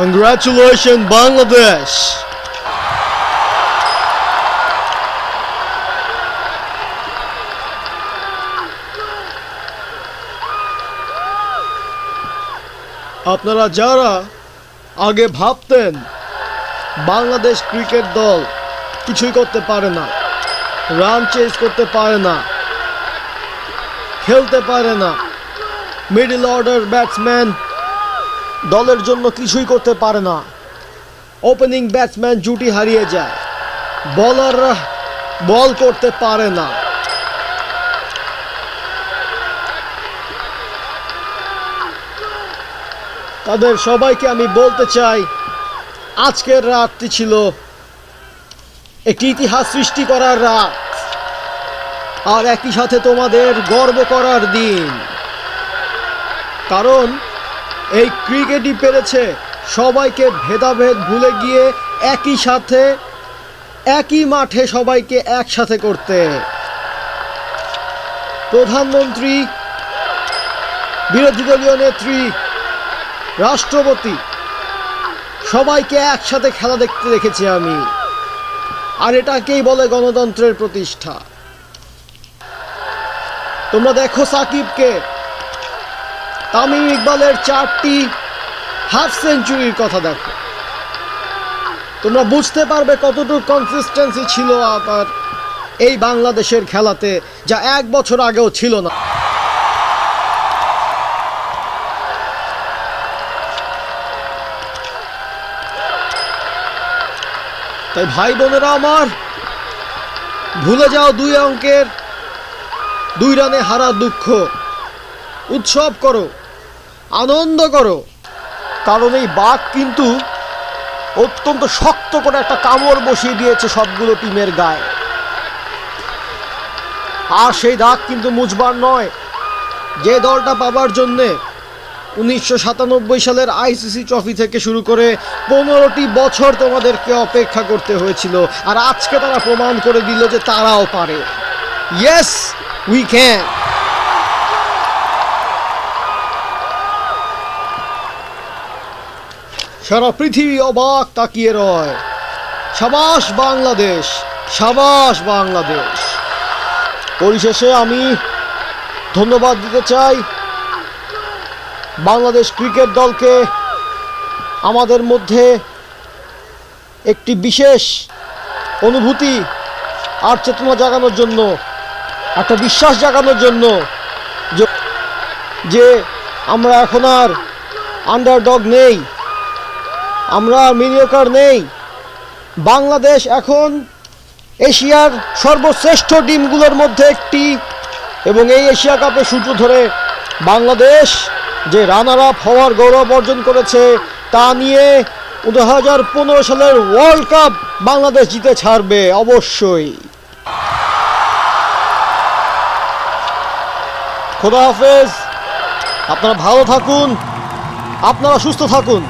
Congratulations, Bangladesh! আপনারা যারা আগে ভাবতেন বাংলাদেশ ক্রিকেট দল কিছুই করতে পারে না, রান চেজ করতে পারে না, খেলতে পারে না, মিডল অর্ডার ব্যাটসম্যান দলের জন্য কিছুই করতে পারে না, ওপেনিং ব্যাটসম্যান জুটি হারিয়ে যায়, বলাররা বল করতে পারে না, তাদের সবাইকে আমি বলতে চাই আজকের রাতটি ছিল একটি ইতিহাস সৃষ্টি করার রাত, আর একই সাথে তোমাদের গর্ব করার দিন। কারণ এই ক্রিকেটই পেরেছে সবাইকে ভেদাভেদ ভুলে গিয়ে একই সাথে একই মাঠে সবাইকে একসাথে করতে। প্রধানমন্ত্রী, বিরোধী দলীয় নেত্রী, রাষ্ট্রপতি সবাইকে একসাথে খেলা দেখতে দেখেছি আমি, আর এটাকেই বলে গণতন্ত্রের প্রতিষ্ঠা। তোমরা দেখো সাকিবকে, তামিম ইকবালের 4টি হাফ সেঞ্চুরির কথা দেখো, তোমরা বুঝতে পারবে কতটুকু কনসিস্টেন্সি ছিল আবার এই বাংলাদেশের খেলাতে, যা 1 বছর আগেও ছিল না। তাই ভাই বোনেরা আমার, ভুলে যাও 2 অঙ্কের 2 রানে হারা দুঃখ, উৎসব করো, আনন্দ করো, কারণ এই বাঘ কিন্তু অত্যন্ত শক্ত করে একটা কামড় বসিয়ে দিয়েছে সবগুলো টিমের গায়ে, আর সেই দাগ কিন্তু মুছবার নয়। যে দলটা পাবার জন্যে 1997 সালের আইসিসি ট্রফি থেকে শুরু করে 15টি বছর তোমাদেরকে অপেক্ষা করতে হয়েছিল, আর আজকে তারা প্রমাণ করে দিল যে তারাও পারে। Yes, we can. সারা পৃথিবী অবাক তাকিয়ে রয়। সাবাস বাংলাদেশ, সাবাস বাংলাদেশ। পরিশেষে আমি ধন্যবাদ দিতে চাই বাংলাদেশ ক্রিকেট দলকে, আমাদের মধ্যে একটি বিশেষ অনুভূতি আর চেতনা জাগানোর জন্য, একটা বিশ্বাস জাগানোর জন্য যে আমরা এখন আর আন্ডারডগ নেই, আমরা মিডিওকার নেই। বাংলাদেশ এখন এশিয়ার সর্বশ্রেষ্ঠ টিমগুলোর মধ্যে একটি, এবং এই এশিয়া কাপের সূত্র ধরে বাংলাদেশ যে রানার আপ হওয়ার গৌরব অর্জন করেছে তা নিয়ে 2015 সালের ওয়ার্ল্ড কাপ বাংলাদেশ জিতে ছাড়বে অবশ্যই। খোদা হাফেজ, আপনারা ভালো থাকুন, আপনারা সুস্থ থাকুন।